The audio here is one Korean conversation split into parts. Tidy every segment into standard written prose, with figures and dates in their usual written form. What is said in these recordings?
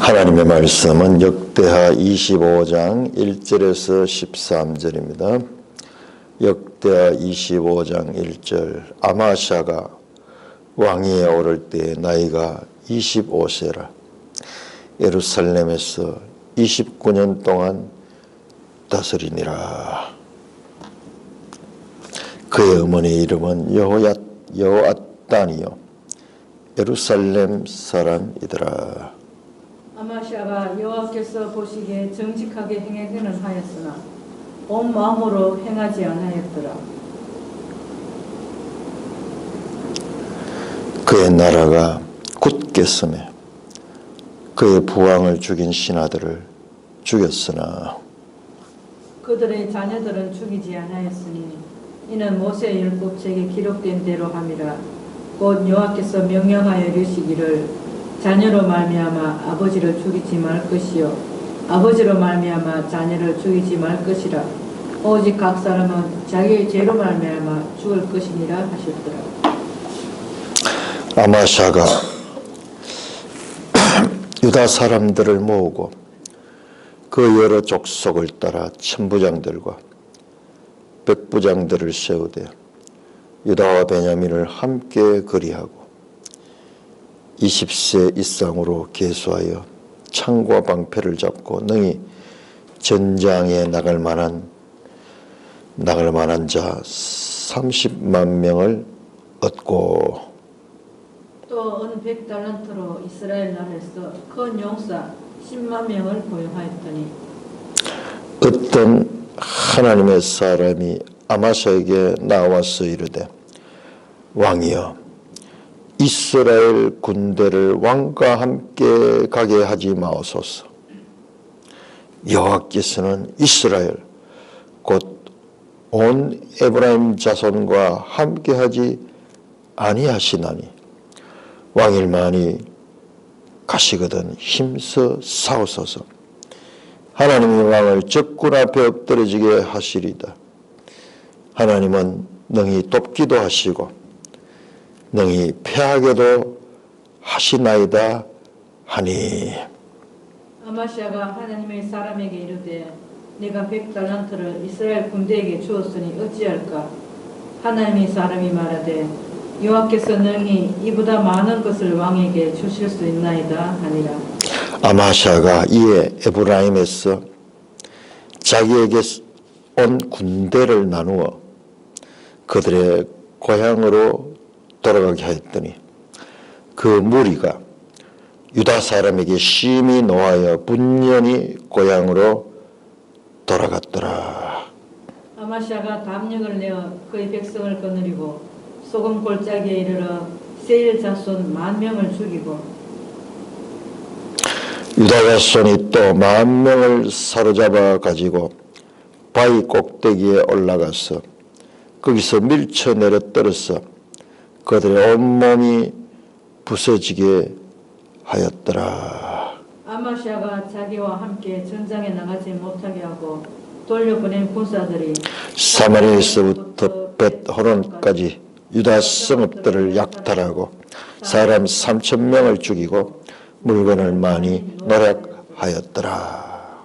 하나님의 말씀은 역대하 25장 1절에서 13절입니다. 역대하 25장 1절 아마샤가 왕위에 오를 때 나이가 25세라. 예루살렘에서 29년 동안 다스리니라. 그의 어머니 이름은 여호앗단이요 예루살렘 사람이더라. 아마샤가 여호와께서 보시기에 정직하게 행하기는 하였으나 온 마음으로 행하지 아니하였더라. 그의 나라가 굳겠으며 그의 부왕을 죽인 신하들을 죽였으나 그들의 자녀들은 죽이지 아니하였으니 이는 모세 율법책에 기록된 대로 함이라. 곧 여호와께서 명령하여 이르시기를 자녀로 말미암아 아버지를 죽이지 말 것이요 아버지로 말미암아 자녀를 죽이지 말 것이라. 오직 각 사람은 자기의 죄로 말미암아 죽을 것이니라 하셨더라. 아마샤가 유다 사람들을 모으고 그 여러 족속을 따라 천부장들과 백부장들을 세우되 유다와 베냐민을 함께 거리하고 20세 이상으로 계수하여 창과 방패를 잡고 능히 전장에 나갈 만한 자 30만 명을 얻고 또 은 100달란트로 이스라엘 나라에서 큰 용사 10만 명을 고용하였더니 어떤 하나님의 사람이 아마샤에게 나와서 이르되 왕이여 이스라엘 군대를 왕과 함께 가게 하지 마옵소서. 여호와께서는 이스라엘 곧 온 에브라임 자손과 함께 하지 아니하시나니 왕일만이 가시거든 힘써 싸우소서. 하나님의 왕을 적군 앞에 엎드러지게 하시리다. 하나님은 능히 돕기도 하시고 능히 패하게도 하시나이다 하니. 아마샤가 하나님의 사람에게 이르되 네가 100달란트를 이스라엘 군대에게 주었으니 어찌할까? 하나님의 사람이 말하되 여호와께서 능히 이보다 많은 것을 왕에게 주실 수 있나이다 하니라. 아마샤가 이에 에브라임에서 자기에게 온 군대를 나누어 그들의 고향으로 돌아가게 하였더니 그 무리가 유다 사람에게 심히 노하여 분연히 고향으로 돌아갔더라. 아마샤가 담력을 내어 그의 백성을 거느리고 소금 골짜기에 이르러 세일 자손 10,000명을 죽이고 유다 자손이 또 10,000명을 사로잡아 가지고 바위 꼭대기에 올라가서 거기서 밀쳐 내려 떨어서 그들의 온몸이 부서지게 하였더라. 아마샤가 자기와 함께 전장에 나가지 못하게 하고 돌려보낸 군사들이 사마리아에서부터 벳호론까지 유다 성읍들을 약탈하고 사람 3,000명을 죽이고 물건을 많이 노력하였더라.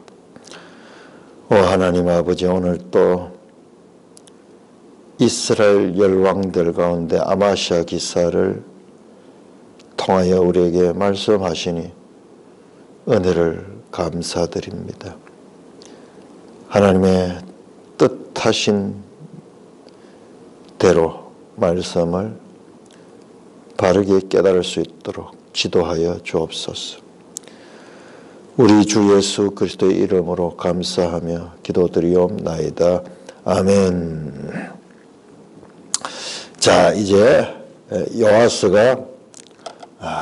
오 하나님 아버지, 오늘 또 이스라엘 열왕들 가운데 아마샤 기사를 통하여 우리에게 말씀하시니 은혜를 감사드립니다. 하나님의 뜻하신 대로 말씀을 바르게 깨달을 수 있도록 지도하여 주옵소서. 우리 주 예수 그리스도의 이름으로 감사하며 기도드리옵나이다. 아멘. 자, 이제 요아스가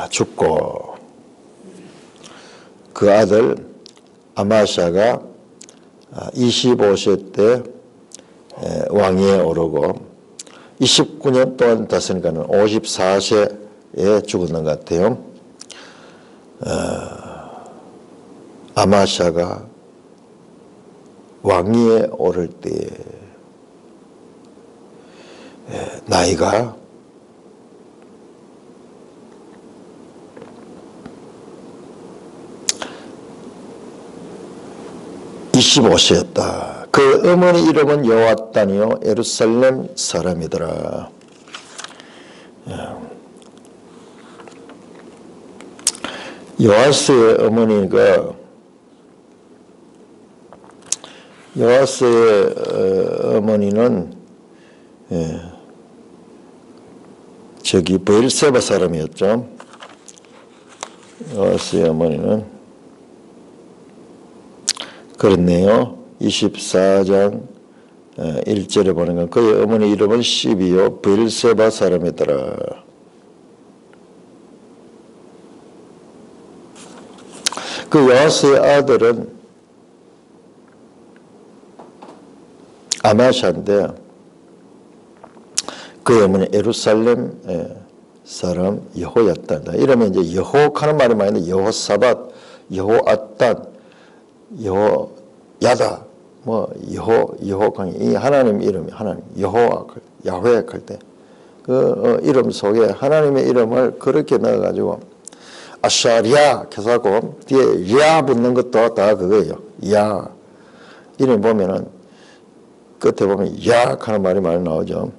죽고 그 아들 아마샤가 25세 때 왕위에 오르고 29년 동안 다스리니까는 54세에 죽었는 것 같아요. 아마샤가 왕위에 오를 때 나이가 25 25세였다. 그 어머니 이름은 여호앗단이요 예루살렘 사람이더라. 여호아스의 어머니가 여호아스의 어머니는 저기 브엘세바 사람이었죠. 여호아스의 어머니는 그렇네요. 24장 1절에 보는 건 그의 어머니 이름은 시비요 브엘세바 사람이더라. 그 여호아스의 아들은 아마샤인데 그의 어머니 예루살렘 사람 여호야단이다. 이러면 이제 여호하는 말이 많이 있는데 여호사밧, 여호앗단, 여호야다, 뭐 여호강 이 하나님 이름이 하나님 여호와 야훼 할 때 그 이름 속에 하나님의 이름을 그렇게 넣어가지고 아샤리아 해서고 뒤에 야 붙는 것도 다 그거예요. 야 이름 보면은 끝에 보면 야 하는 말이 많이 나오죠.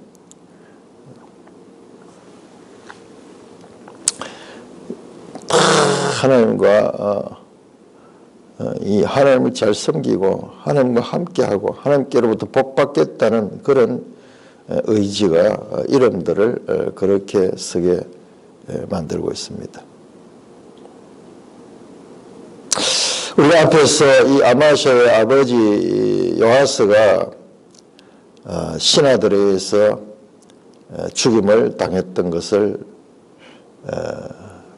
하나님과 이 하나님을 잘 섬기고 하나님과 함께하고 하나님께로부터 복받겠다는 그런 의지가 이름들을 그렇게 쓰게 만들고 있습니다. 우리가 앞에서 이 아마샤의 아버지 여호아스가 신하들에 의해서 죽임을 당했던 것을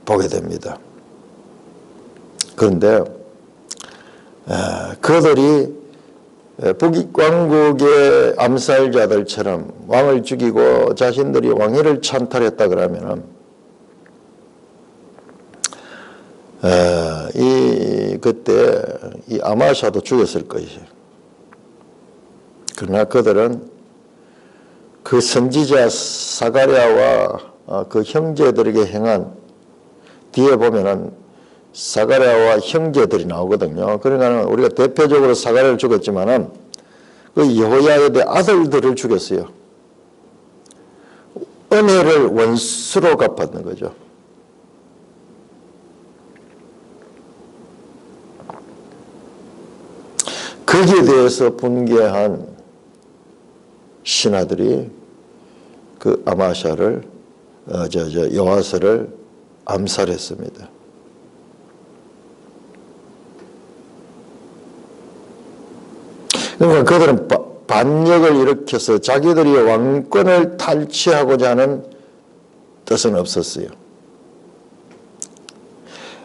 보게 됩니다. 그런데 그들이 북왕국의 암살자들처럼 왕을 죽이고 자신들이 왕위를 찬탈했다 그러면은 그때 이 아마샤도 죽였을 것이에요. 그러나 그들은 그 선지자 사가랴와 그 형제들에게 행한 뒤에 보면은 사가랴와 형제들이 나오거든요. 그러니까 우리가 대표적으로 사가랴를 죽였지만은 그 여호야의 아들들을 죽였어요. 은혜를 원수로 갚았는 거죠. 거기에 대해서 분개한 신하들이 그 아마샤를 여호아스를 암살했습니다. 그러니까 그들은 반역을 일으켜서 자기들이 왕권을 탈취하고자 하는 뜻은 없었어요.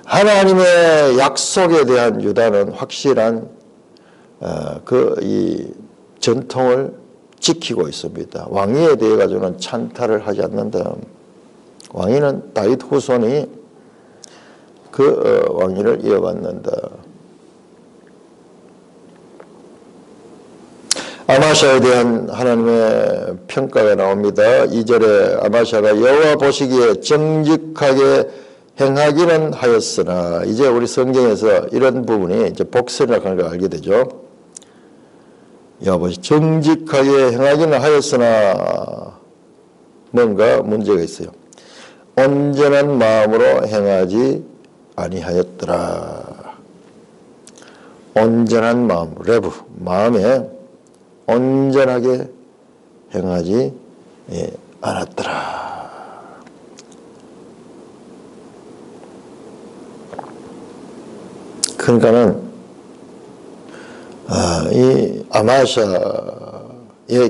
하나님의 약속에 대한 유다는 확실한 이 전통을 지키고 있습니다. 왕위에 대해 가지고는 찬탈을 하지 않는다. 왕위는 다윗 후손이 그 왕위를 이어받는다. 아마샤에 대한 하나님의 평가가 나옵니다. 2절에 아마샤가 여호와 보시기에 정직하게 행하기는 하였으나, 이제 우리 성경에서 이런 부분이 이제 복설이라고 하는 걸 알게 되죠. 여호와 보시 정직하게 행하기는 하였으나 뭔가 문제가 있어요. 온전한 마음으로 행하지 아니하였더라. 온전한 마음, 레브, 마음에 온전하게 행하지 않았더라. 그러니까는 이 아마샤의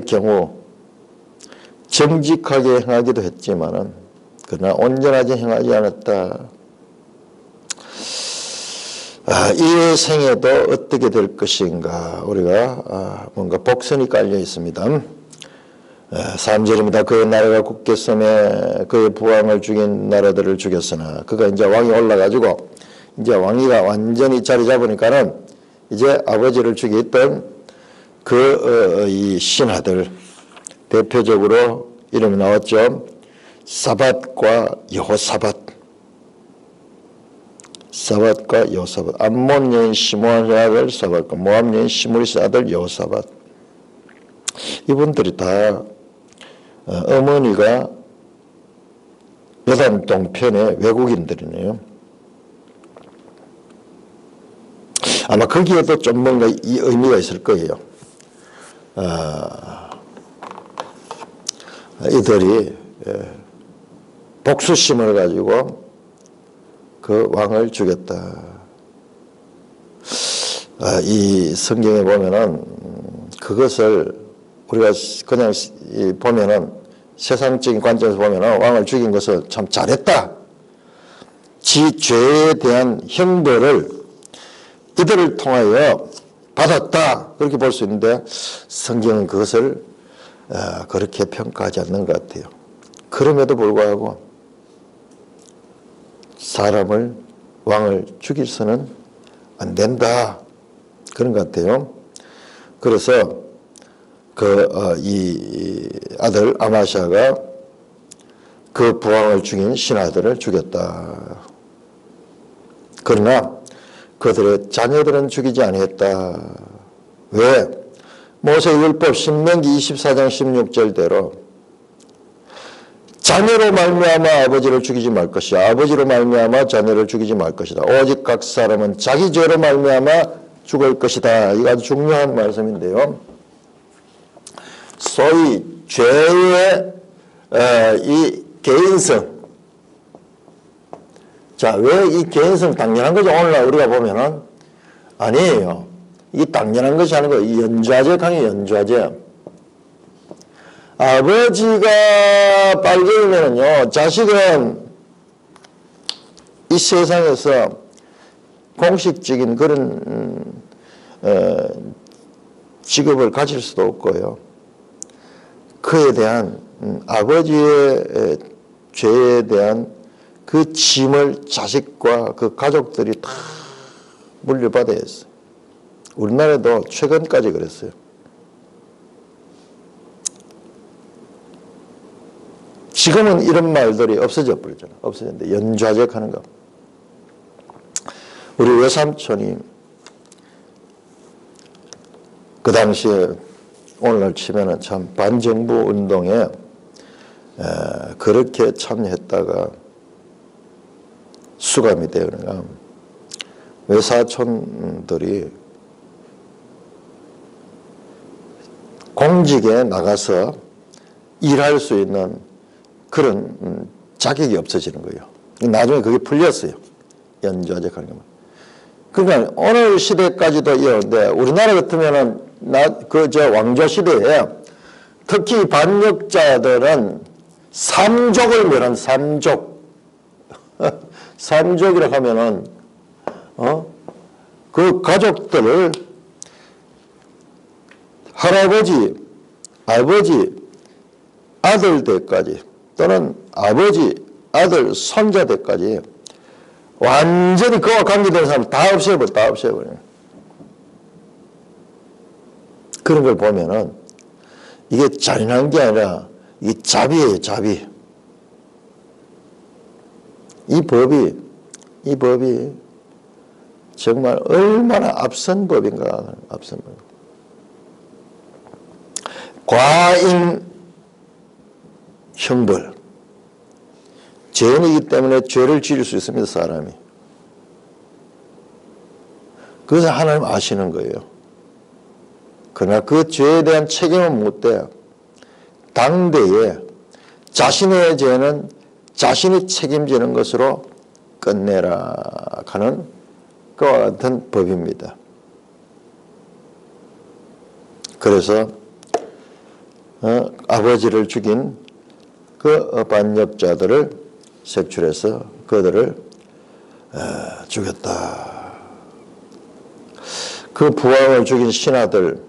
경우 정직하게 행하기도 했지만은 그러나 온전하게 행하지 않았다. 이 생에도 어떻게 될 것인가, 우리가 뭔가 복선이 깔려 있습니다. 3절입니다. 그 나라가 굳게 섬에 그의 부왕을 죽인 나라들을 죽였으나, 그가 이제 왕이 올라가지고 이제 왕위가 완전히 자리 잡으니까는 이제 아버지를 죽였던 이 신하들, 대표적으로 이름이 나왔죠. 사밧과 여호사밧. 사밧과 요사밧. 암몬 여인 시므아의 아들 사밧과 모압 여인 시므리스 아들 요사밧. 이분들이 다 어머니가 요단 동편의 외국인들이네요. 아마 거기에도 좀 뭔가 이 의미가 있을 거예요. 이들이 복수심을 가지고 그 왕을 죽였다. 이 성경에 보면은 그것을 우리가 그냥 보면은 세상적인 관점에서 보면은 왕을 죽인 것을 참 잘했다. 지 죄에 대한 형벌을 이들을 통하여 받았다. 그렇게 볼 수 있는데 성경은 그것을 그렇게 평가하지 않는 것 같아요. 그럼에도 불구하고 사람을 왕을 죽일서는 안 된다. 그런 것 같아요. 그래서 이 아들 아마샤가 그 부왕을 죽인 신하들을 죽였다. 그러나 그들의 자녀들은 죽이지 아니했다. 왜? 모세율법 신명기 24장 16절대로 자녀로 말미암아 아버지를 죽이지 말 것이야. 아버지로 말미암아 자녀를 죽이지 말 것이다. 오직 각 사람은 자기 죄로 말미암아 죽을 것이다. 이거 아주 중요한 말씀인데요. 소위 죄의 이 개인성. 자, 왜 이 개인성 당연한 거죠? 오늘날 우리가 보면은 아니에요. 이 당연한 것이 아니고 연좌제 강의 연좌제. 아버지가 빨개지면요, 자식은 이 세상에서 공식적인 그런 직업을 가질 수도 없고요. 그에 대한 아버지의 죄에 대한 그 짐을 자식과 그 가족들이 다 물려받아야 했어요. 우리나라도 최근까지 그랬어요. 지금은 이런 말들이 없어져 버렸잖아요. 없어졌는데 연좌제 하는 거. 우리 외삼촌이 그 당시에 오늘날 치면은 참 반정부 운동에 그렇게 참여했다가 수감이 되어가 외사촌들이 공직에 나가서 일할 수 있는 그런 자격이 없어지는 거예요. 나중에 그게 풀렸어요. 연좌제 하는 거. 그러니까 오늘 시대까지도 이어는데 우리나라 같으면은 왕조 시대에 특히 반역자들은 삼족을 멸한 삼족. 삼족이라고 하면은 그 가족들을 할아버지, 아버지, 아들 때까지 또는 아버지, 아들, 손자 때까지 완전히 그와 관계된 사람 다 없애버려요. 그런 걸 보면은 이게 잔인한 게 아니라 이게 자비예요, 자비. 이 법이 정말 얼마나 앞선 법인가, 앞선 법. 과잉 형벌. 죄인이기 때문에 죄를 지을 수 있습니다, 사람이. 그래서 하나님 아시는 거예요. 그러나 그 죄에 대한 책임은 못 돼요. 당대에 자신의 죄는 자신이 책임지는 것으로 끝내라 하는 그와 같은 법입니다. 그래서 아버지를 죽인 그 반역자들을 색출해서 그들을 죽였다. 그 부왕을 죽인 신하들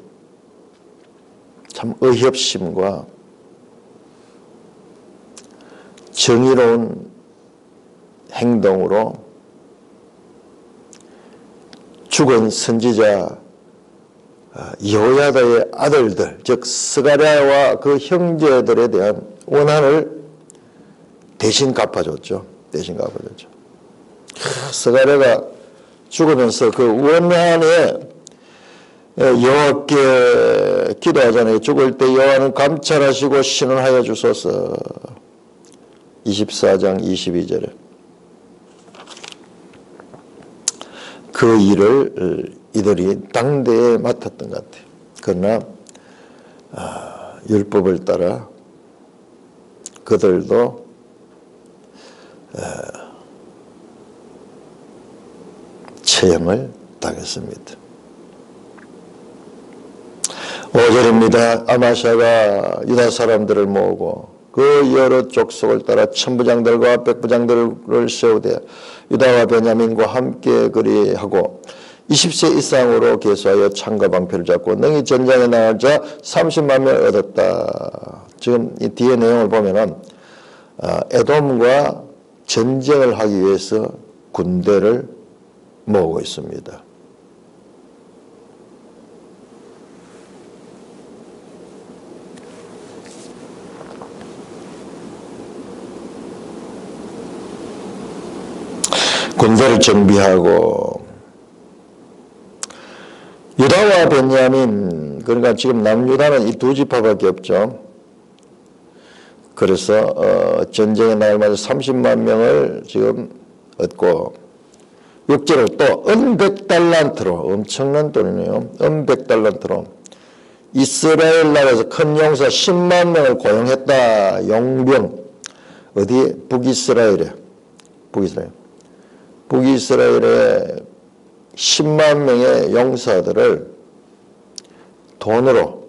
참 의협심과 정의로운 행동으로 죽은 선지자 여호야다의 아들들, 즉 스가랴와 그 형제들에 대한 원한을 대신 갚아줬죠. 대신 갚아줬죠. 스가랴가 죽으면서 그 원한에 여호와께 기도하잖아요. 죽을 때 여호와는 감찰하시고 신원하여 주소서. 24장 22절에 그 일을 이들이 당대에 맡았던 것 같아요. 그러나 율법을 따라 그들도 체형을 당했습니다. 5절입니다. 아마샤가 유다 사람들을 모으고 그 여러 족속을 따라 천부장들과 백부장들을 세우되 유다와 베냐민과 함께 그리하고 20세 이상으로 계수하여 창과 방패를 잡고 능히 전장에 나갈 자 30만 명을 얻었다. 지금 이 뒤에 내용을 보면은 에돔과 전쟁을 하기 위해서 군대를 모으고 있습니다. 군대를 정비하고 유다와 베냐민, 그러니까 지금 남유다는 이 두 지파밖에 없죠. 그래서 전쟁에 나갈 만한 30만 명을 지금 얻고 6절을 또 은백달란트로, 엄청난 돈이네요. 은백달란트로 이스라엘 나라에서 큰 용사 10만 명을 고용했다. 용병. 어디에? 북이스라엘에. 북이스라엘에 10만 명의 용사들을 돈으로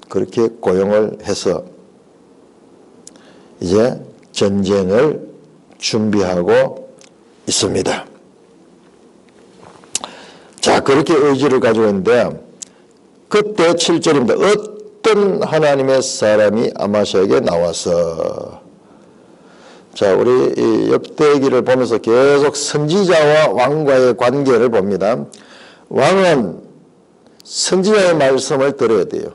그렇게 고용을 해서 이제 전쟁을 준비하고 있습니다. 자, 그렇게 의지를 가지고 있는데 그때 7절입니다. 어떤 하나님의 사람이 아마샤에게 나와서, 자, 우리 이 역대기를 보면서 계속 선지자와 왕과의 관계를 봅니다. 왕은 선지자의 말씀을 들어야 돼요.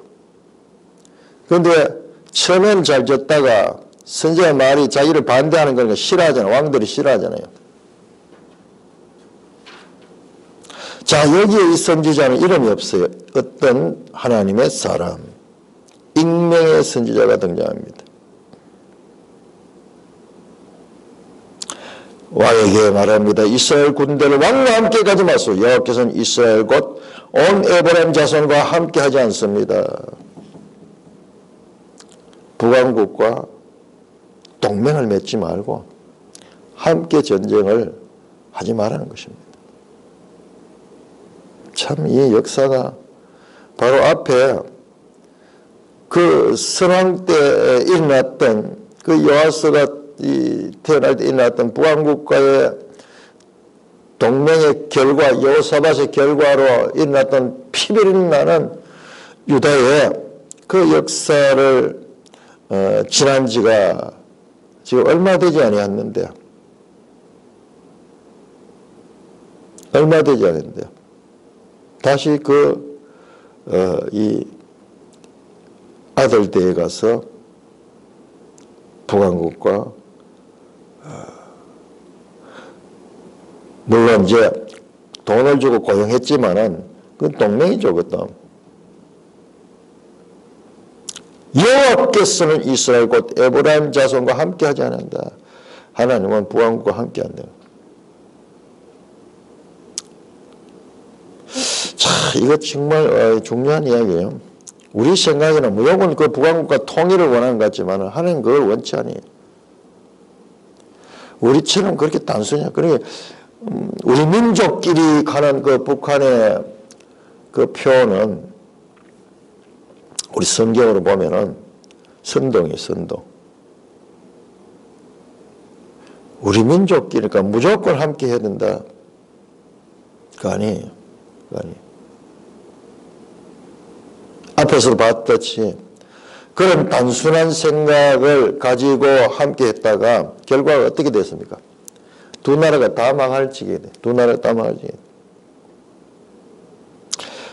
그런데 처음엔 잘 졌다가 선지자의 말이 자기를 반대하는 걸 싫어하잖아요. 왕들이 싫어하잖아요. 자, 여기에 이 선지자는 이름이 없어요. 어떤 하나님의 사람, 익명의 선지자가 등장합니다. 왕에게 말합니다. 이스라엘 군대를 왕과 함께 가지 마소서. 여호와께서는 이스라엘 곧 온 에브라임 자손과 함께 하지 않습니다. 북왕국과 동맹을 맺지 말고 함께 전쟁을 하지 말라는 것입니다. 참 이 역사가 바로 앞에 그 선왕 때 일어났던 그 여호와스가 태어날 때 일어났던 북왕국과의 동맹의 결과, 여호사밧의 결과로 일어났던 피별이 나는 유다의 그 역사를 지난 지가 지금 얼마 되지 아니었는데, 다시 이 아들대에 가서 북왕국과 물론 이제 돈을 주고 고용했지만은 그건 동맹이죠, 그것도. 여호와께서는 이스라엘 곧 에브라임 자손과 함께 하지 않는다. 하나님은 북왕국과 함께 한다. 자, 이거 정말 중요한 이야기예요. 우리 생각에는 무조건 그 북왕국과 통일을 원하는 것 같지만 하나님 그걸 원치 않아요. 우리처럼 그렇게 단순해요. 그러니까 우리 민족끼리 가는 그 북한의 그 표는 우리 성경으로 보면은 선동이에요, 선동. 우리 민족끼리니까 무조건 함께 해야 된다. 그거 아니에요. 앞에서 봤듯이 그런 단순한 생각을 가지고 함께 했다가 결과가 어떻게 됐습니까? 두 나라가 다 망할 지경이 돼.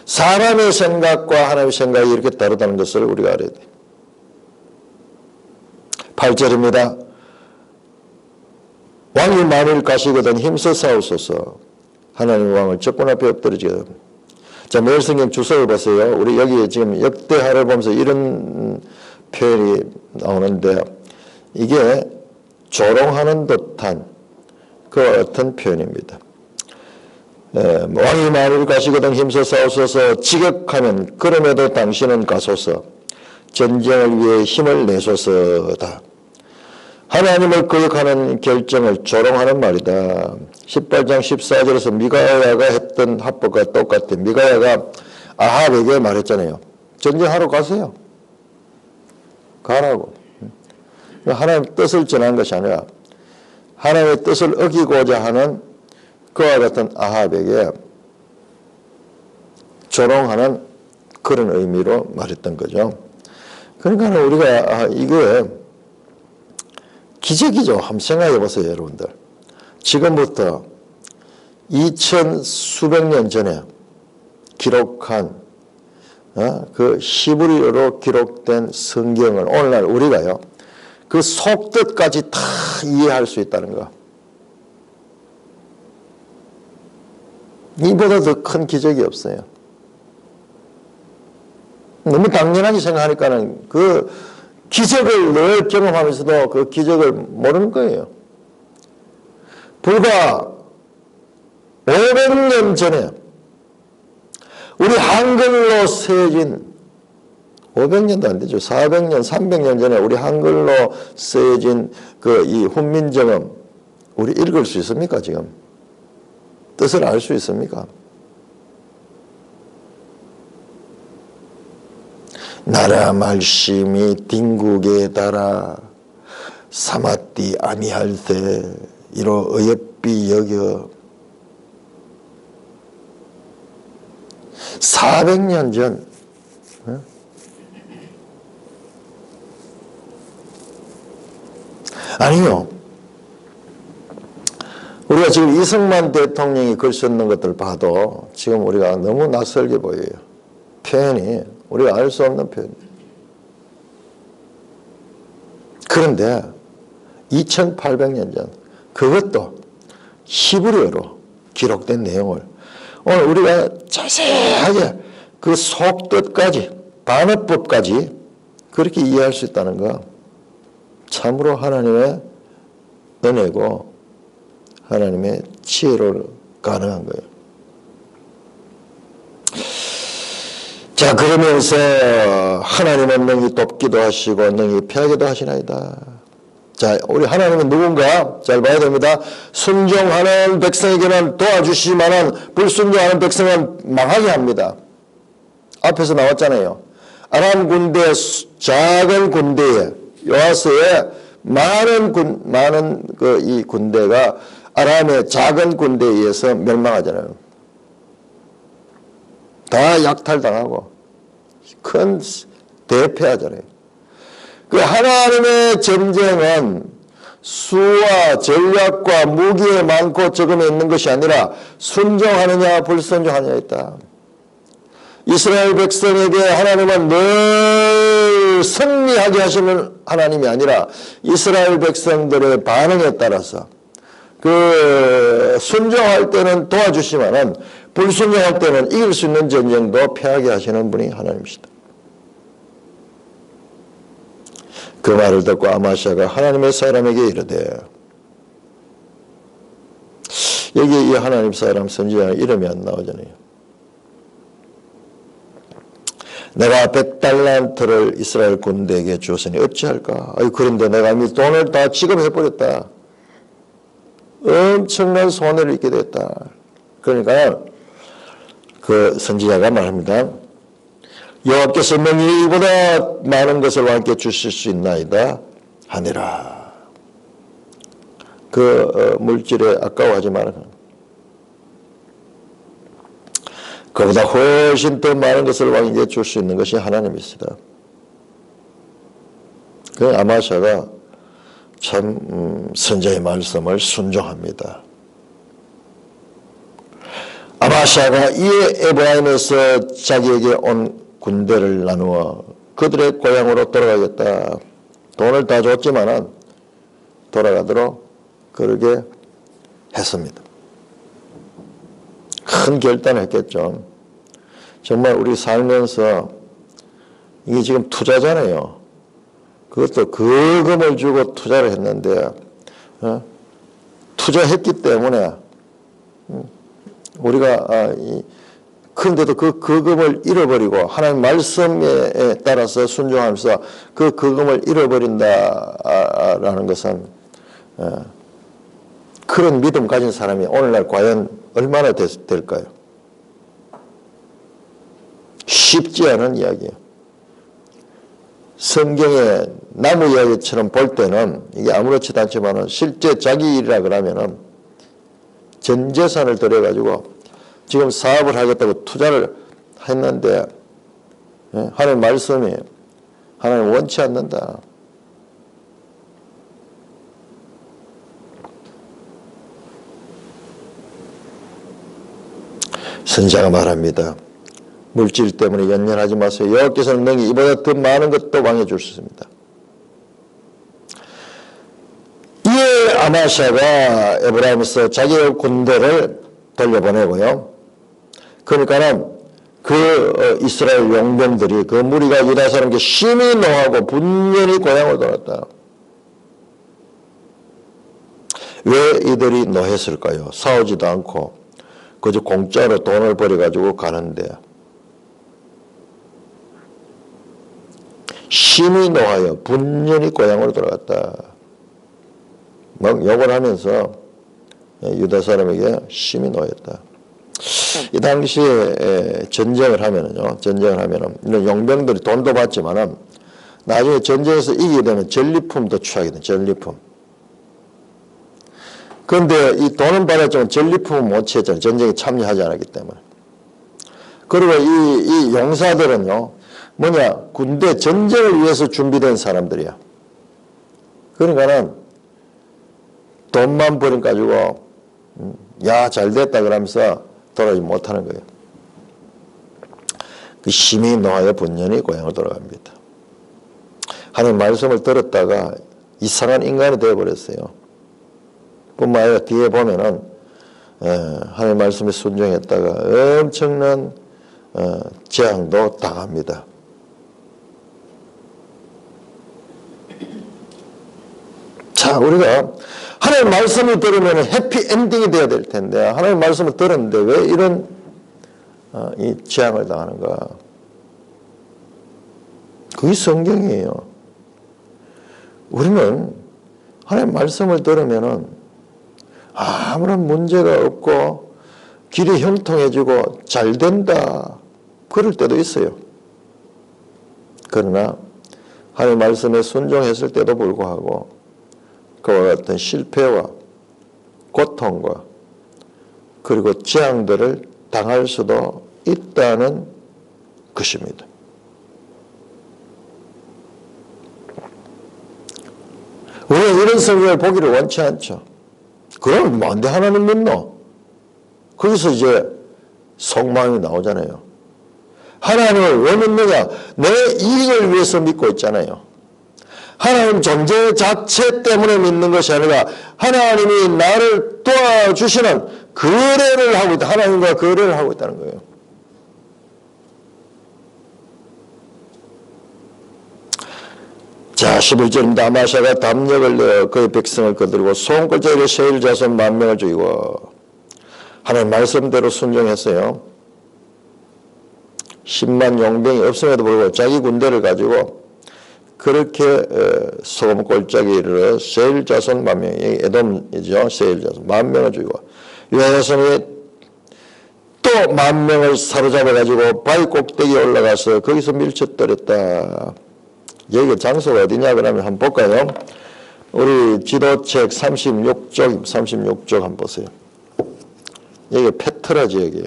사람의 생각과 하나님의 생각이 이렇게 다르다는 것을 우리가 알아야 돼. 8절입니다. 왕이 만일 가시거든 힘써 싸우소서. 하나님의 왕을 적군 앞에 엎드리지거든. 자, 매일성경 주석을 보세요. 우리 여기 지금 역대하를 보면서 이런 표현이 나오는데 이게 조롱하는 듯한 그 어떤 표현입니다. 왕이 만일 가시거든 힘써 싸우소서. 지극하면 그럼에도 당신은 가소서. 전쟁을 위해 힘을 내소서다. 하나님을 거역하는 결정을 조롱하는 말이다. 18장 14절에서 미가야가 했던 합법과 똑같아. 미가야가 아합에게 말했잖아요. 전쟁하러 가세요. 가라고. 하나님의 뜻을 전한 것이 아니라 하나님의 뜻을 어기고자 하는 그와 같은 아합에게 조롱하는 그런 의미로 말했던 거죠. 그러니까 우리가 이게 기적이죠. 한번 생각해 보세요, 여러분들. 지금부터 2000 수백 년 전에 기록한 그 히브리어로 기록된 성경을 오늘날 우리가요, 그 속뜻까지 다 이해할 수 있다는 거. 이보다 더 큰 기적이 없어요. 너무 당연하게 생각하니까는 그 기적을 늘 경험하면서도 그 기적을 모르는 거예요. 불과 500년 전에 우리 한글로 쓰여진 500년도 안 되죠. 400년, 300년 전에 우리 한글로 쓰여진 그 이 훈민정음 우리 읽을 수 있습니까, 지금? 뜻을 알 수 있습니까? 나라 말씀이 딩국에 달아 사마띠 아미할세 이로 어여삐 여겨. 400년 전 아니요. 우리가 지금 이승만 대통령이 글 썼는 것들 봐도 지금 우리가 너무 낯설게 보여요. 표현이 우리가 알 수 없는 표현. 그런데 2800년 전 그것도 히브리어로 기록된 내용을 오늘 우리가 자세하게 그 속뜻까지 반어법까지 그렇게 이해할 수 있다는 거 참으로 하나님의 은혜고 하나님의 지혜로 가능한 거예요. 자, 그러면서 하나님은 능히 돕기도 하시고 능히 피하기도 하시나이다. 자, 우리 하나님은 누군가? 잘 봐야 됩니다. 순종하는 백성에게는 도와주시지만 불순종하는 백성은 망하게 합니다. 앞에서 나왔잖아요. 아람 군대, 작은 군대에 요아스의 많은 이 군대가 아람의 작은 군대에 의해서 멸망하잖아요. 다 약탈당하고 큰 대패하잖아요. 그 하나님의 전쟁은 수와 전략과 무기에 많고 적음에 있는 것이 아니라 순종하느냐 불순종하느냐에 있다. 이스라엘 백성에게 하나님은 늘 승리하게 하시는 하나님이 아니라 이스라엘 백성들의 반응에 따라서 그 순종할 때는 도와주시면은 불순종할 때는 이길 수 있는 전쟁도 패하게 하시는 분이 하나님이시다. 그 말을 듣고 아마시아가 하나님의 사람에게 이르되, 여기 이 하나님 사람 선지자의 이름이 안 나오잖아요. 내가 100달란트를 이스라엘 군대에게 주었으니 어찌할까? 그런데 내가 이미 돈을 다 지급해버렸다. 엄청난 손해를 입게 됐다. 그러니까 그 선지자가 말합니다. 여호와께서 능히 이보다 많은 것을 왕께 주실 수 있나이다 하니라. 그 물질에 아까워하지 말아라. 그보다 훨씬 더 많은 것을 왕에게 줄 수 있는 것이 하나님이시다. 그 아마샤가 참 선지자의 말씀을 순종합니다. 아마샤가 이에 에브라임에서 자기에게 온 군대를 나누어 그들의 고향으로 돌아가겠다. 돈을 다 줬지만은 돌아가도록 그러게 했습니다. 큰 결단을 했겠죠. 정말 우리 살면서 이게 지금 투자잖아요. 그것도 거금을 주고 투자를 했는데 투자했기 때문에 우리가 그런데도 그 거금을 잃어버리고 하나님 말씀에 따라서 순종하면서 그 거금을 잃어버린다라는 것은 그런 믿음 가진 사람이 오늘날 과연 얼마나 될까요? 쉽지 않은 이야기예요. 성경의 나무 이야기처럼 볼 때는 이게 아무렇지도 않지만 실제 자기 일이라 그러면은 전 재산을 들여가지고 지금 사업을 하겠다고 투자를 했는데 하나님 말씀이 하나님 원치 않는다. 선지자가 말합니다. 물질 때문에 연연하지 마세요. 여호와께서는 능히 이보다 더 많은 것도 왕해 줄 수 있습니다. 이에 아마샤가 에브라임에서 자기의 군대를 돌려보내고요. 그러니까는 그 이스라엘 용병들이 그 무리가 유다 사람에게 심히 노하고 분연히 고향을 돌았다. 왜 이들이 노했을까요? 싸우지도 않고 그저 공짜로 돈을 벌여가지고 가는데 심히 노하여 분연히 고향으로 돌아갔다. 막 욕을 하면서 유다 사람에게 심히 노했다. 이 당시에 전쟁을 하면은요, 이런 용병들이 돈도 받지만은 나중에 전쟁에서 이기게 되면 전리품도 취하게 돼, 전리품. 그런데 이 돈은 받았지만 전리품은 못 취했잖아요. 전쟁에 참여하지 않았기 때문에. 그리고 이 용사들은요, 군대 전쟁을 위해서 준비된 사람들이야. 그러니까는 돈만 버려가지고 야, 잘 됐다 그러면서 돌아오지 못하는 거예요. 그 심히 노하여 분연히 고향을 돌아갑니다. 하나님 말씀을 들었다가 이상한 인간이 되어버렸어요. 뿐만 아니라 뒤에 보면은 하나님 말씀에 순종했다가 엄청난 재앙도 당합니다. 자, 우리가 하나님 말씀을 들으면 해피 엔딩이 되어야 될 텐데 하나님 말씀을 들었는데 왜 이런 이 재앙을 당하는가? 그게 성경이에요. 우리는 하나님 말씀을 들으면은 아무런 문제가 없고 길이 형통해지고 잘 된다 그럴 때도 있어요. 그러나 하나님 말씀에 순종했을 때도 불구하고 그와 같은 실패와 고통과 그리고 재앙들을 당할 수도 있다는 것입니다. 우리가 이런 성경을 보기를 원치 않죠. 그럼 뭔데 하나님 믿노? 거기서 이제 속마음이 나오잖아요. 하나님을 왜 믿느냐? 내 이익을 위해서 믿고 있잖아요. 하나님 존재 자체 때문에 믿는 것이 아니라 하나님이 나를 도와주시는 거래를 하고 있다. 하나님과 거래를 하고 있다는 거예요. 자, 11절입니다. 아마샤가 담력을 내어 그의 백성을 거두고 손골짜기에 세일 자손 10,000명을 죽이고 하나님 말씀대로 순종했어요. 10만 용병이 없음에도 불구하고 자기 군대를 가지고 그렇게 소금 골짜기에 이르러 세일 자손 10,000명이 에돔이죠. 세일 자손 10,000명을 죽이고 유다 자손이 또 10,000명을 사로잡아 가지고 바위 꼭대기에 올라가서 거기서 밀쳐떨었다. 여기가 장소가 어디냐 그러면 한번 볼까요? 우리 지도책 36쪽 한번 보세요. 여기가 페트라 지역이에요.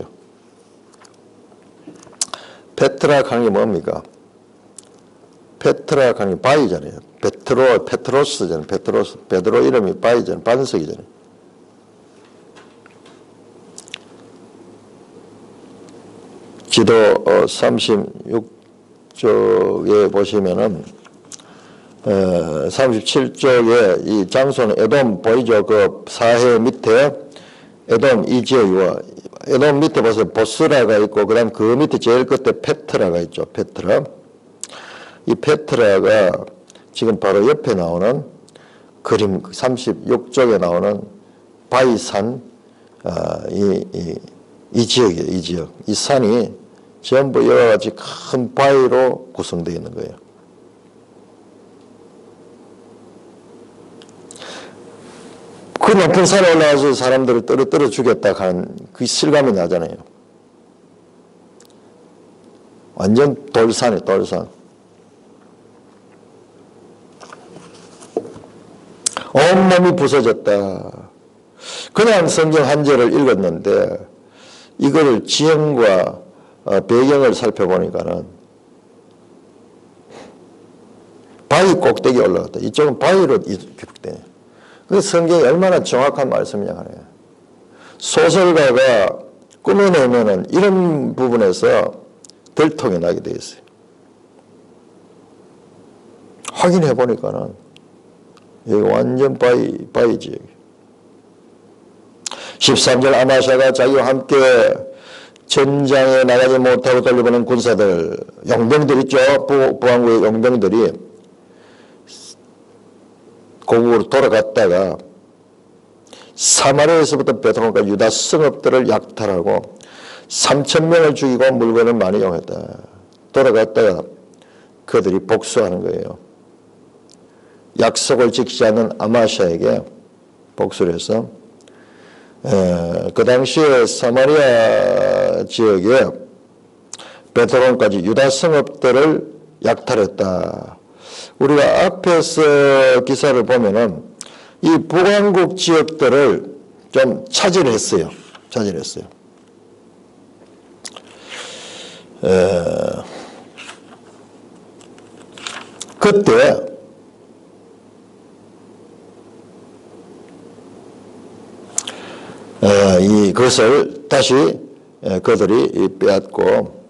페트라 하는 게 뭡니까? 페트라 하는 게 바위잖아요. 페트로스잖아요. 베드로 이름이 바위잖아요. 반석이잖아요. 지도 36쪽에 보시면은 37쪽에 이 장소는 에돔 보이죠? 그 사해 밑에 에돔 이 지역이고, 에돔 밑에 보세요. 보스라가 있고, 그 다음 그 밑에 제일 끝에 페트라가 있죠. 페트라. 이 페트라가 지금 바로 옆에 나오는 그림 36쪽에 나오는 바이산, 이 지역이에요. 이 지역. 이 산이 전부 이와 같이 큰 바위로 구성되어 있는 거예요. 그 높은 산에 올라가서 사람들을 떨어뜨려 주겠다 하는 그 실감이 나잖아요. 완전 돌산이에요, 돌산. 온몸이 부서졌다. 그냥 성경 한 절을 읽었는데 이거를 지형과 배경을 살펴보니까는 바위 꼭대기에 올라갔다. 이쪽은 바위로 기록되네. 그 성경이 얼마나 정확한 말씀이냐 하네요. 소설가가 꾸며내면은 이런 부분에서 들통이 나게 되어 있어요. 확인해 보니까는 여기 완전 바위 지역. 13절 아마샤가 자기와 함께 전장에 나가지 못하고 돌려보낸 군사들, 용병들 있죠. 부왕국의 용병들이 고국으로 돌아갔다가 사마리아에서부터 베드로까지 유다 성읍들을 약탈하고 3,000명을 죽이고 물건을 많이 용했다. 돌아갔다가 그들이 복수하는 거예요. 약속을 지키지 않는 아마샤에게 복수를 해서 그 당시에 사마리아 지역에 베드로까지 유다 성읍들을 약탈했다. 우리가 앞에서 기사를 보면은 이 북왕국 지역들을 좀 차지했어요. 그때 그것을 다시 그들이 빼앗고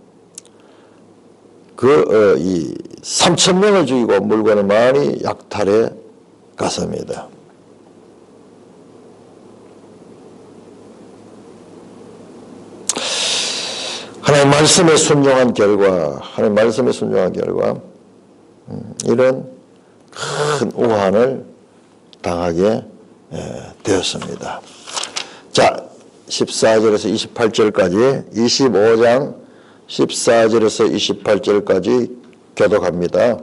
이 3,000명을 죽이고 물건을 많이 약탈해 갔습니다. 하나님 말씀에 순종한 결과, 이런 큰 우환을 당하게 되었습니다. 자, 14절에서 28절까지 25장 14절에서 28절까지 교독합니다.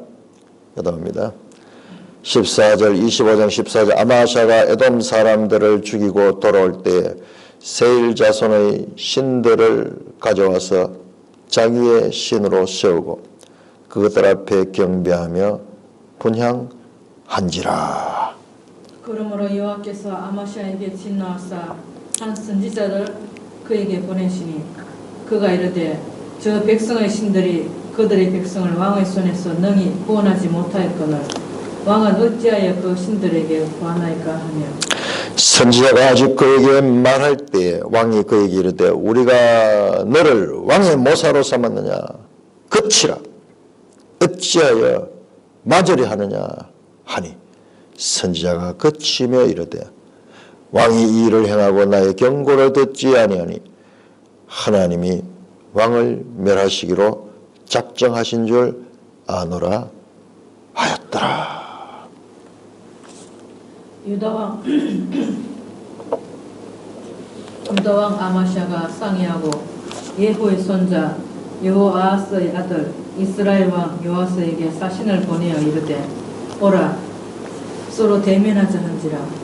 14절, 25장 14절 아마샤가 에돔 사람들을 죽이고 돌아올 때 세일 자손의 신들을 가져와서 자기의 신으로 세우고 그것들 앞에 경배하며 분향한지라. 그러므로 여호와께서 아마샤에게 진노하사 한 선지자를 그에게 보내시니 그가 이르되 저 백성의 신들이 그들의 백성을 왕의 손에서 능히 구원하지 못하였거늘 왕은 어찌하여 그 신들에게 구하나이까 하며 선지자가 아직 그에게 말할 때 왕이 그에게 이르되 우리가 너를 왕의 모사로 삼았느냐 그치라 어찌하여 맞으려 하느냐 하니 선지자가 그치며 이르되 왕이 이 일을 행하고 나의 경고를 듣지 아니하니 하나님이 왕을 멸하시기로 작정하신 줄 아노라 하였더라. 유다왕 아마샤가 상의하고 예후의 손자 여호아하스의 아들 이스라엘 왕 요아스에게 사신을 보내어 이르되 오라 서로 대면하자 한지라.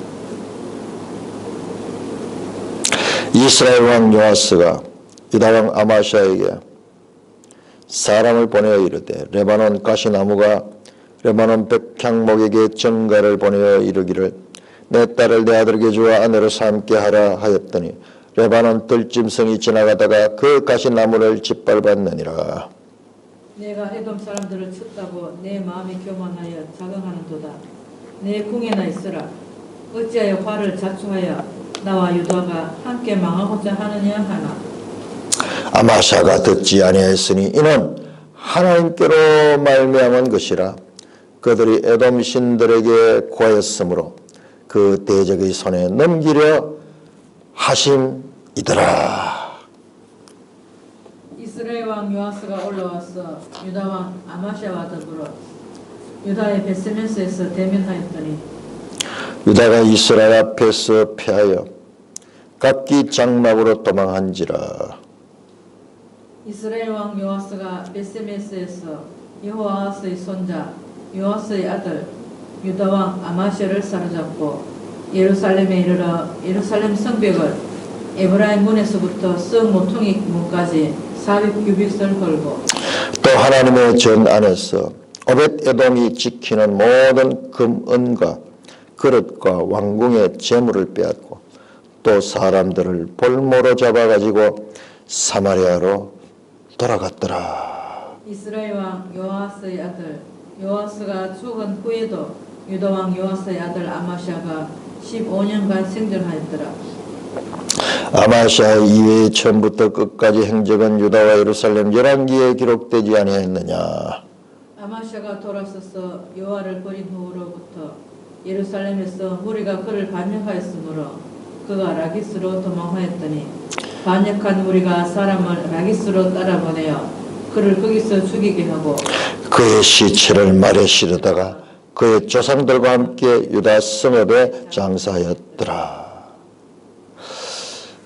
이스라엘 왕 요아스가 유다 왕 아마샤에게 사람을 보내어 이르되 레바논 가시나무가 레바논 백향목에게 전가를 보내어 이르기를 내 딸을 내 아들에게 주어 아내로 삼게 하라 하였더니 레바논 들짐승이 지나가다가 그 가시나무를 짓밟았느니라. 내가 에돔 사람들을 쳤다고 내 마음이 교만하여 자긍하는도다. 내 궁에나 있으라. 어찌하여 화를 자초하여 나와 유다가 함께 망하고자 하느냐 하나. 아마샤가 듣지 아니하였으니 이는 하나님께로 말미암은 것이라. 그들이 에돔 신들에게 구하였으므로 그 대적의 손에 넘기려 하심이더라. 이스라엘 왕 요아스가 올라와서 유다 왕 아마샤와 더불어 유다의 베스메스에서 대면하였더니 유다가 이스라엘 앞에서 패하여 각기 장막으로 도망한지라. 이스라엘 왕 요아스가 베스메스에서 여호아스의 손자 요아스의 아들 유다 왕 아마샤를 사로잡고 예루살렘에 이르러 예루살렘 성벽을 에브라임 문에서부터 성 모퉁이 문까지 400규빗을 걸고 또 하나님의 전 안에서 오벳에돔이 지키는 모든 금은과 그릇과 왕궁의 재물을 빼앗고 또 사람들을 볼모로 잡아가지고 사마리아로 돌아갔더라. 이스라엘 왕 요아스의 아들 요아스가 죽은 후에도 유다 왕 요아스의 아들 아마샤가 15년간 생존하였더라. 아마샤 이외의 처음부터 끝까지 행적은 유다와 예루살렘 열왕기에 기록되지 아니하였느냐. 아마샤가 돌아서서 여호와를 버린 후로부터 예루살렘에서 무리가 그를 반역하였으므로 그가 라기스로 도망하였더니 반역한 무리가 사람을 라기스로 따라보내어 그를 거기서 죽이게 하고 그의 시체를 말에 실으다가 그의 조상들과 함께 유다 성읍에 장사하였더라.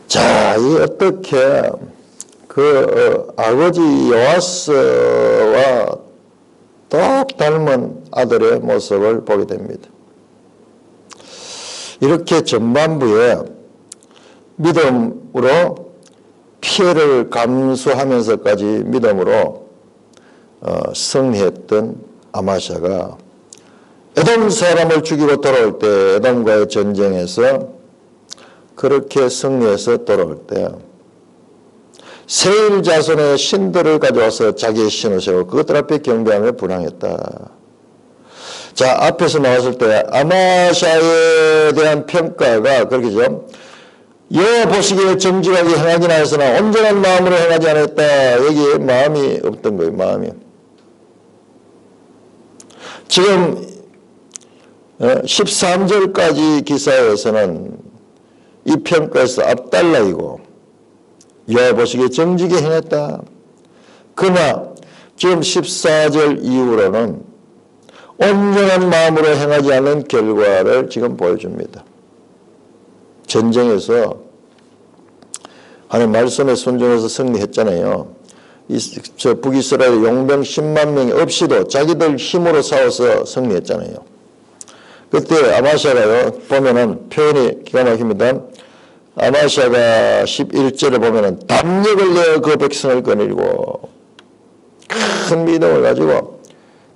자, 이 어떻게 아버지 요아스와 똑 닮은 아들의 모습을 보게 됩니다. 이렇게 전반부에 믿음으로 피해를 감수하면서까지 믿음으로 승리했던 아마샤가 에돔 사람을 죽이고 돌아올 때 에돔과의 전쟁에서 그렇게 승리해서 돌아올 때 세일 자손의 신들을 가져와서 자기의 신을 세우고 그것들 앞에 경배하며 분향했다. 자, 앞에서 나왔을 때 아마샤에 대한 평가가 그렇게죠. 여호와 보시기에 정직하게 행하지 않았으나 온전한 마음으로 행하지 않았다. 여기에 마음이 없던 거예요. 마음이. 지금 13절까지 기사에서는 이 평가에서 앞달락이고 여호와 보시기에 정직히 행했다. 그러나 지금 14절 이후로는 온전한 마음으로 행하지 않는 결과를 지금 보여줍니다. 전쟁에서 하나님 말씀에 순종해서 승리했잖아요. 북이스라엘 용병 10만 명이 없이도 자기들 힘으로 싸워서 승리했잖아요. 그때 아마샤가요, 보면은 표현이 기가 막힙니다. 아마샤가 11절에 보면은 담력을 내어 그 백성을 거느리고 큰 믿음을 가지고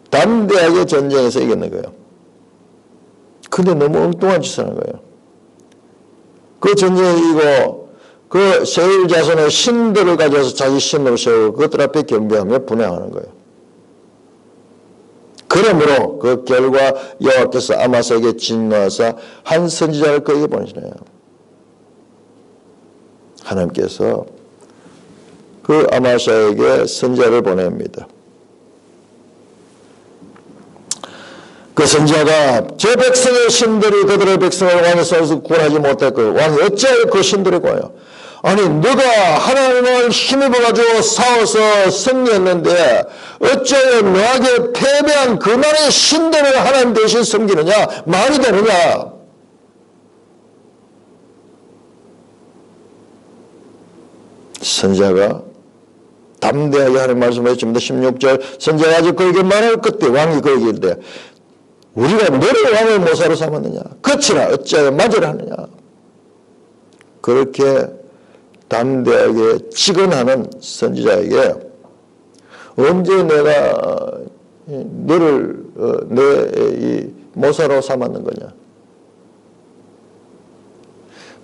담대하게 전쟁에서 이겼는 거예요. 근데 너무 엉뚱한 짓을 하는 거예요. 그 전쟁에 이기고 그 세일 자손의 신들을 가져와서 자기 신으로 세우고 그것들 앞에 경배하며 분향하는 거예요. 그러므로 그 결과 여호와께서 아마사에게 진노하사 한 선지자를 그에게 보내시네요. 하나님께서 그 아마샤에게 선지자를 보냅니다. 그 선지자가 저 백성의 신들이 그들의 백성을 왕의 손에서 구원하지 못했고 왕이 어찌하여 그 신들을 구하여 아니 너가 하나님을 힘입어가지고 싸워서 승리했는데 어찌하여 너에게 패배한 그날의 신들을 하나님 대신 섬기느냐 말이 되느냐. 선지자가 담대하게 하는 말씀을 했습니다. 16절 선지자가 아직 그에게 말할 그때 왕이 그에게 이르되 우리가 너를 왕의 모사로 삼았느냐 그치나 어찌하여 맞으라 하느냐. 그렇게 담대하게 직언하는 선지자에게 언제 내가 너를 내 모사로 삼았는 거냐.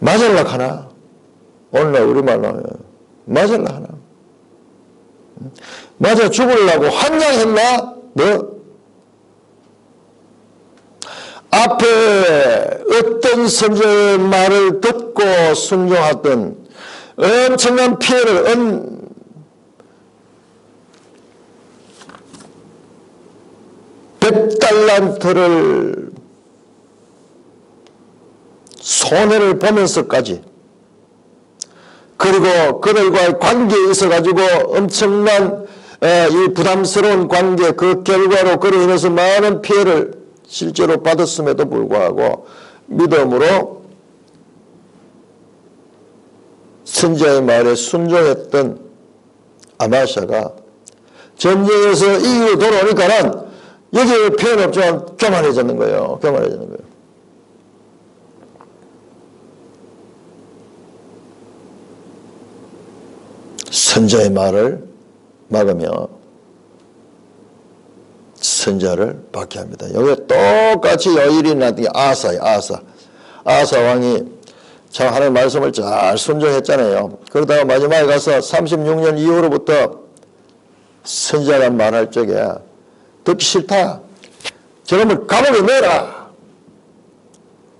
맞을라 하나. 오늘날 우리말로 맞을라 하나. 맞아 죽으려고 환장했나? 너? 앞에 어떤 선지자의 말을 듣고 순종하던 엄청난 피해를, '은, 100달란트를 손해를 보면서까지, 그리고 그들과의 관계에 있어가지고 엄청난 이 부담스러운 관계, 그 결과로 그로 인해서 많은 피해를 실제로 받았음에도 불구하고 믿음으로 선지자의 말에 순종했던 아마샤가 전쟁에서 이기고 돌아오니까는 여기에 표현 없지만 교만해졌는 거예요. 교만해졌는 거예요. 선지자의 말을 막으며 선지자를 박해합니다. 여기 똑같이 여일이 났던 게 아사예요. 아사 왕이 참 하나님의 말씀을 잘 순종했잖아요. 그러다가 마지막에 가서 36년 이후로부터 선지자가 말할 적에 듣기 싫다. 저놈을 감옥에 넣어라.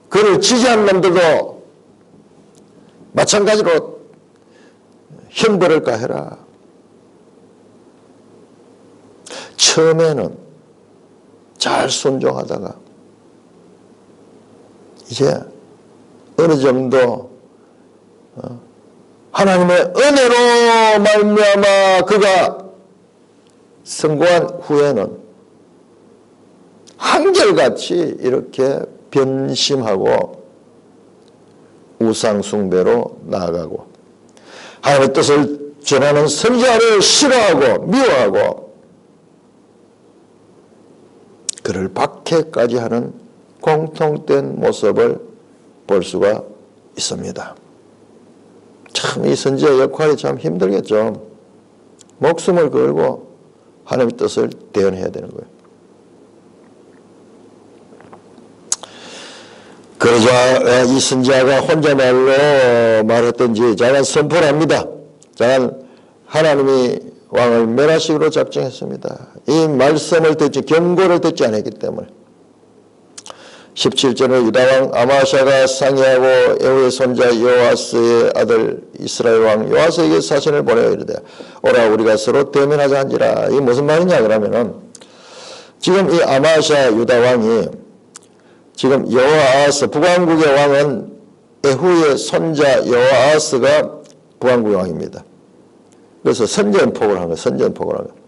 그를 지지하는 놈들도 마찬가지로 형벌을 가해라. 처음에는 잘 순종하다가 이제 어느 정도 하나님의 은혜로 말미암아 그가 성공한 후에는 한결같이 이렇게 변심하고 우상 숭배로 나아가고 하나님의 뜻을 전하는 선지자를 싫어하고 미워하고 그를 박해까지 하는 공통된 모습을 볼 수가 있습니다. 참 이 선지자의 역할이 참 힘들겠죠. 목숨을 걸고 하나님의 뜻을 대언해야 되는 거예요. 그러자 이 선지자가 혼자말로 말했던지 잠깐 선포를 합니다. 잠깐 하나님이 왕을 멸하시기로 작정했습니다. 이 말씀을 듣지 경고를 듣지 않았기 때문에 17절에 유다왕 아마샤가 상의하고 에후의 손자 요아스의 아들 이스라엘 왕 요아스에게 사신을 보내어 이르되 오라 우리가 서로 대면하자 한지라. 이게 무슨 말이냐 그러면은 지금 이 아마샤 유다왕이 지금 여호아스 북왕국의 왕은 에후의 손자 여호아스가 북왕국의 왕입니다. 그래서 선전포고를 한 거예요. 선전포고를 한 거예요.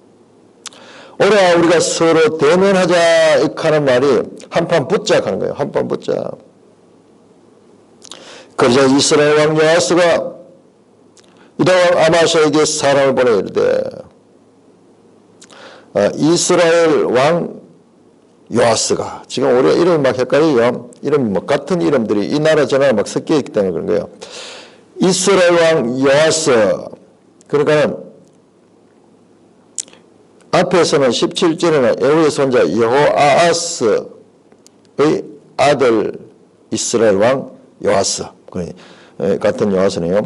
오라 우리가 서로 대면하자 이렇게 하는 말이 한판 붙자 하는 거예요. 한판 붙자. 그러자 이스라엘 왕 여호아스가 유다왕 아마샤에게 사람을 보내 이르되 이스라엘 왕 요아스가 지금 우리가 이름이 막 헷갈려요. 이름이 뭐 같은 이름들이 이 나라 저 나라 막 섞여 있기 때문에 그런 거예요. 이스라엘 왕 요아스 그러니까 앞에서는 17절에는 에후의 손자 여호아스의 아들 이스라엘 왕 요아스 같은 요아스네요.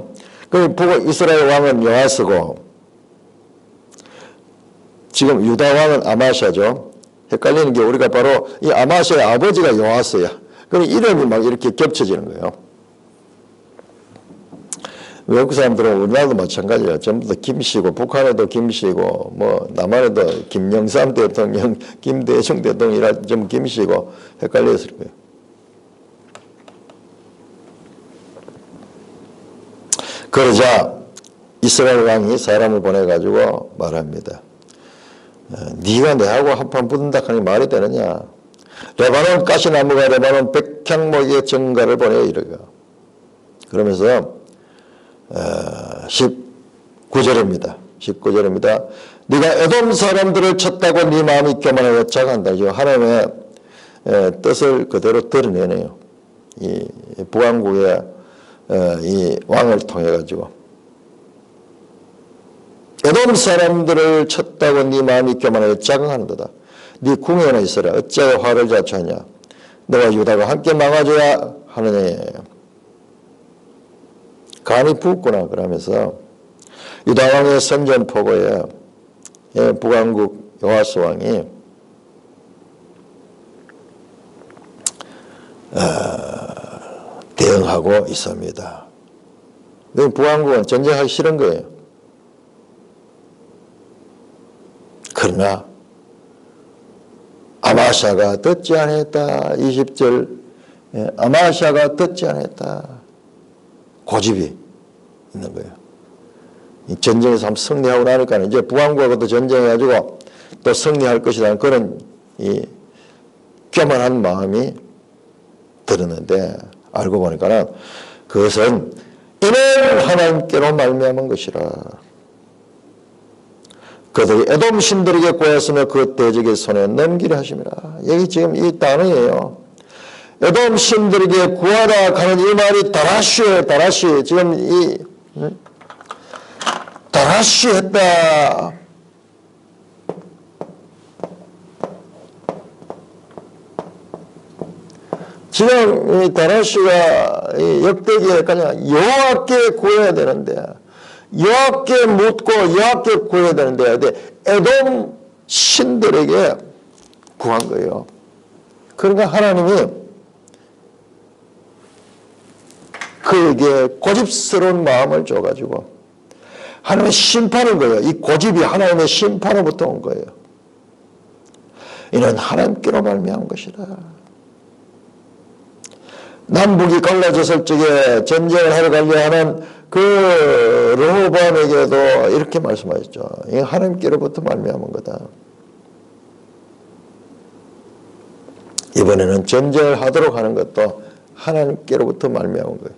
그 보고 이스라엘 왕은 요아스고 지금 유다 왕은 아마샤죠. 헷갈리는 게 우리가 바로 이 아마샤의 아버지가 요아스야. 그럼 이름이 막 이렇게 겹쳐지는 거예요. 외국 사람들은 우리나라도 마찬가지예요. 전부 다 김씨고 북한에도 김씨고 뭐 남한에도 김영삼 대통령, 김대중 대통령이라 좀 김씨고 헷갈렸을 거예요. 그러자 이스라엘 왕이 사람을 보내가지고 말합니다. 네가 내하고 한판 붙는다 하니 말이 되느냐. 레바논 가시나무가 레바논 백향목의 정가를 보내 이르가. 그러면서 19절입니다. 19절입니다. 네가 에돔 사람들을 쳤다고 네 마음이 교만하여 자간다. 하나님의 뜻을 그대로 드러내네요. 이 북왕국의 이 왕을 통해 가지고 에돔 사람들을 쳤다고 네 마음이 교만하여 자강하는도다. 네 궁에나 있어라. 어찌하여 화를 자초하냐. 너와 유다가 함께 망하줘야 하느냐. 간이 부었구나 그러면서 유다왕의 선전포고에 북왕국 요아스 왕이 대응하고 있습니다. 북왕국은 전쟁하기 싫은 거예요. 그러나 아마 아마샤가 듣지 않았다. 20절 아마샤가 듣지 않았다. 고집이 있는 거예요. 이 전쟁에서 한번 승리하고 나니까 이제 북왕국하고도 전쟁해가지고 또 승리할 것이라는 그런 이 교만한 마음이 들었는데 알고 보니까는 그것은 이는 하나님께로 말미암은 것이라. 그들이 에돔 신들에게 구하였으며 그 대적의 손에 넘기려 하심이라. 여기 지금 이 단어예요. 에돔 신들에게 구하라 하는 이 말이 다라시예요. 다라시. 지금 이 다라시 했다. 지금 이 다라시가 역대기에 그냥 여호와께 구해야 되는데, 여호와께 묻고 여호와께 구해야 되는데 에돔 신들에게 구한 거예요. 그러니까 하나님이 그에게 고집스러운 마음을 줘가지고 하나님의 심판인 거예요. 이 고집이 하나님의 심판으로부터 온 거예요. 이는 하나님께로 말미암은 것이라. 남북이 갈라졌을 적에 전쟁을 하러 가려 하는 그 르호보암에게도 이렇게 말씀하셨죠. 이 하나님께로부터 말미암은 거다. 이번에는 전쟁을 하도록 하는 것도 하나님께로부터 말미암은 거예요.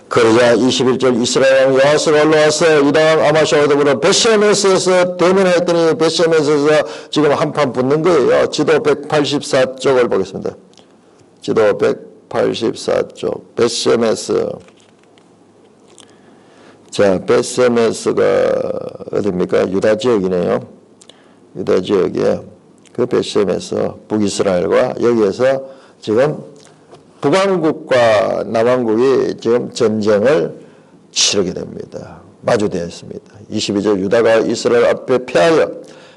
그러자 21절 이스라엘 왕 여호아스가 올라와서 유다 왕 아마샤와 더불어 벳셰메스에서 대면했더니 벳셰메스에서 지금 한판 붙는 거예요. 지도 184쪽을 보겠습니다. 지도 184쪽 벳셰메스. 자, 벳셰메스가 어디입니까? 유다 지역이네요. 유다 지역에 그 벳셰메스 북이스라엘과 여기에서 지금 북왕국과 남왕국이 지금 전쟁을 치르게 됩니다. 마주되어 있습니다. 22절 유다가 이스라엘 앞에 패하여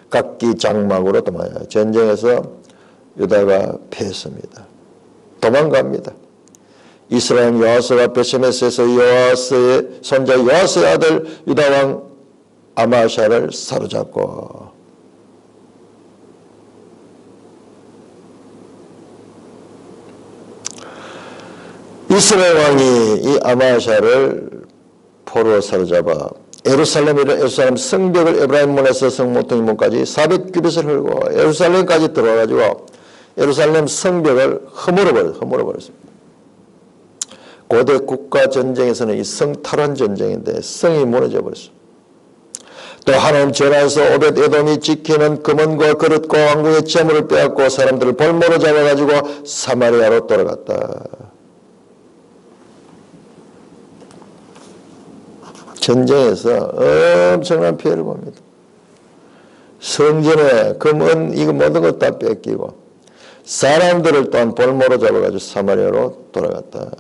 각기 장막으로 도망해요. 전쟁에서 유다가 패했습니다. 도망갑니다. 이스라엘 여호아스가 벳셰메스에서 여호아스의 손자 여호아스의 아들 유다왕 아마샤를 사로잡고 이스라엘 왕이 이 아마샤를 포로로 사로잡아 예루살렘 성벽을 에브라임 문에서 성모퉁이 문까지 400규빗을 흘고 예루살렘까지 들어와가지고 예루살렘 성벽을 허물어버렸습니다. 고대 국가 전쟁에서는 이 성탈환 전쟁인데 성이 무너져 버렸습니다. 또 하나님 전하에서 오벳 에돔이 지키는 금원과 그릇과 왕궁의 재물을 빼앗고 사람들을 볼모로 잡아가지고 사마리아로 돌아갔다. 전쟁에서 엄청난 피해를 봅니다. 성전에 금은 이거 모든 것 다 뺏기고 사람들을 또한 볼모로 잡아가지고 사마리아로 돌아갔다.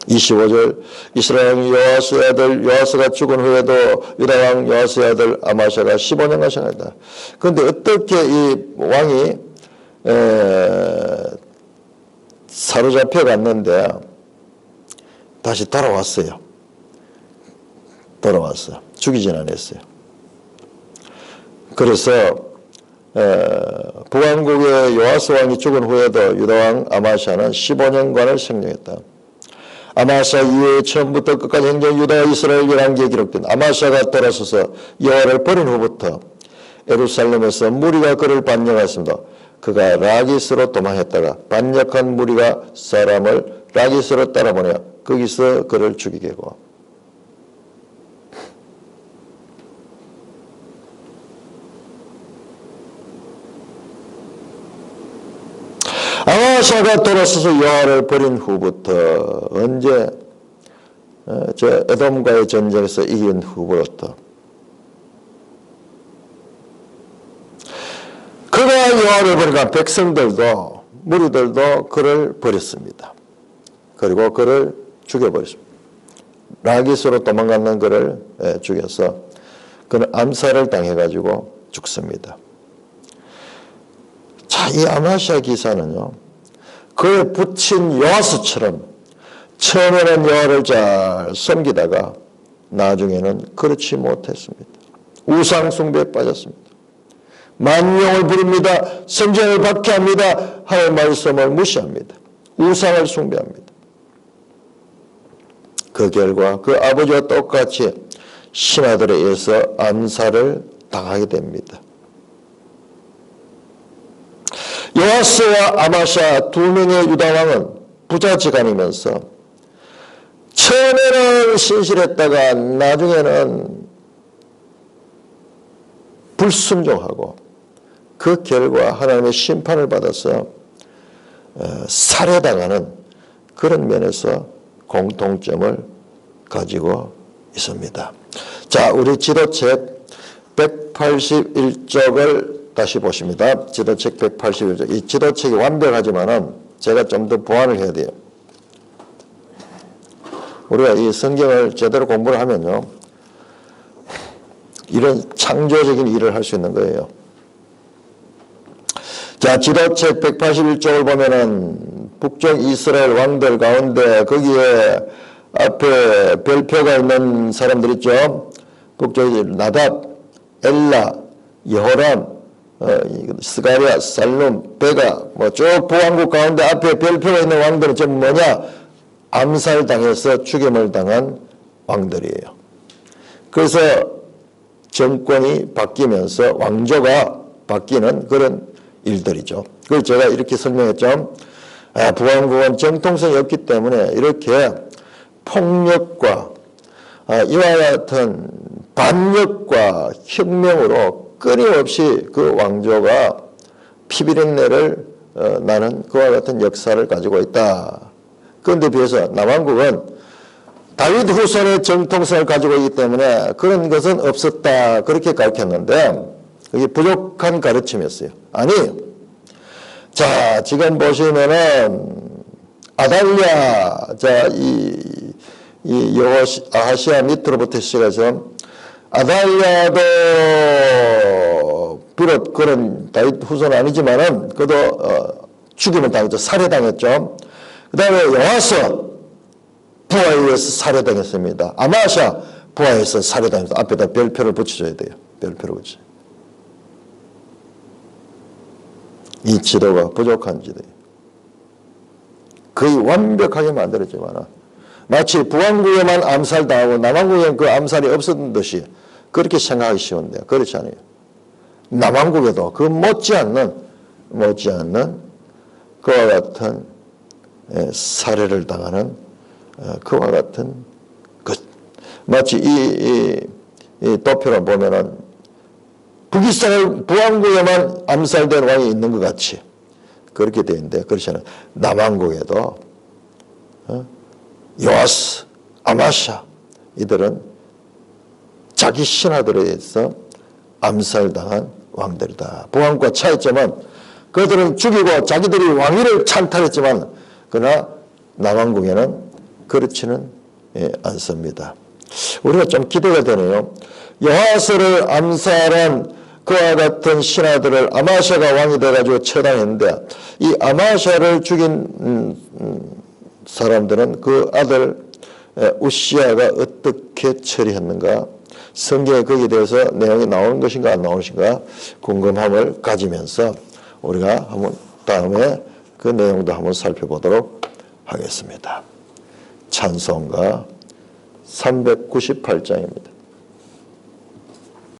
25절 이스라엘 여호아스의 아들 여호아스가 죽은 후에도 유다왕 여호아스의 아들 아마샤가 15년간 생활했다. 그런데 어떻게 이 왕이 사로잡혀 갔는데 다시 돌아왔어요. 죽이진 않았어요. 그래서 북왕국의 요아스 왕이 죽은 후에도 유다왕 아마샤는 15년간을 생명했다. 아마샤 이후에 처음부터 끝까지 행전 유다와 이스라엘 열왕기에 기록된 아마샤가 돌아서서 여호와를 버린 후부터 예루살렘에서 무리가 그를 반역하였습니다. 그가 라기스로 도망했다가 반역한 무리가 사람을 라기스로 따라보내어 거기서 그를 죽이게 하고 아마샤가 돌아서서 여호와를 버린 후부터 언제 저 에돔과의 전쟁에서 이긴 후부터 그가 여호와를 버리니까 백성들도 무리들도 그를 버렸습니다. 그리고 그를 죽여버렸습니다. 라기스로 도망가는 그를 죽여서 그는 암살을 당해가지고 죽습니다. 자, 이 아마샤 기사는요, 그에 붙인 요아스처럼 처음에는 여호와를 잘 섬기다가 나중에는 그렇지 못했습니다. 우상 숭배에 빠졌습니다. 만명을 부릅니다. 성전을 박해합니다. 하나님의 말씀을 무시합니다. 우상을 숭배합니다. 그 결과 그 아버지와 똑같이 신하들에 의해서 암살을 당하게 됩니다. 요아스와 아마샤 두 명의 유다왕은 부자지간이면서 처음에는 신실했다가 나중에는 불순종하고 그 결과 하나님의 심판을 받아서 살해당하는 그런 면에서 공통점을 가지고 있습니다. 자, 우리 지도책 181쪽을 다시 보십니다. 지도책 181쪽. 이 지도책이 완벽하지만은 제가 좀 더 보완을 해야 돼요. 우리가 이 성경을 제대로 공부를 하면요, 이런 창조적인 일을 할 수 있는 거예요. 자, 지도책 181쪽을 보면은 북쪽 이스라엘 왕들 가운데 거기에 앞에 별표가 있는 사람들 있죠. 북쪽에 나답, 엘라, 여호람, 스가랴, 살룸, 베가, 쭉 부왕국 가운데 앞에 별표가 있는 왕들은 전부 뭐냐? 암살당해서 죽임을 당한 왕들이에요. 그래서 정권이 바뀌면서 왕조가 바뀌는 그런 일들이죠. 그걸 제가 이렇게 설명했죠. 부왕국은 정통성이 없기 때문에 이렇게 폭력과 이와 같은 반역과 혁명으로 끊임없이 그 왕조가 피비린내를 나는 그와 같은 역사를 가지고 있다. 그런데 비해서 남왕국은 다윗 후손의 정통성을 가지고 있기 때문에 그런 것은 없었다. 그렇게 가르쳤는데 그게 부족한 가르침이었어요. 아니, 자, 지금 보시면은 아달랴, 자, 아하시아 밑으로부터 시작해서 아달랴도 비록 그런 다윗 후손은 아니지만은 그도 죽임을 당했죠. 살해당했죠. 그 다음에 요아스 부하에 의해서 살해당했습니다. 아마샤 부하에 의해서 살해당했습니다. 앞에다 별표를 붙여줘야 돼요. 별표를 붙여. 이 지도가 부족한 지도예요. 거의 완벽하게 만들었지만 마치 부왕국에만 암살당하고 남왕국에는 그 암살이 없었던 듯이 그렇게 생각하기 쉬운데 그렇지 않아요. 남왕국에도 그 못지않는 그와 같은 살해를 당하는 그와 같은 것. 마치 이 도표를 보면은 북이스라엘 부왕국에만 암살된 왕이 있는 것 같이 그렇게 되어 있는데 그렇지 않아요. 남왕국에도 요아스, 아마샤 이들은 자기 신하들에 의해서 암살당한 왕들이다. 부왕국과 차이점은 그들은 죽이고 자기들이 왕위를 찬탈했지만 그러나 남왕국에는 그렇지는 않습니다. 우리가 좀 기대가 되네요. 요아스를 암살한 그와 같은 신하들을 아마샤가 왕이 돼가지고 처단했는데 이 아마샤를 죽인 사람들은 그 아들 우시야가 어떻게 처리했는가? 성경에 거기에 대해서 내용이 나오는 것인가 안 나오는 것인가 궁금함을 가지면서 우리가 한번 다음에 그 내용도 한번 살펴보도록 하겠습니다. 찬송가 398장입니다.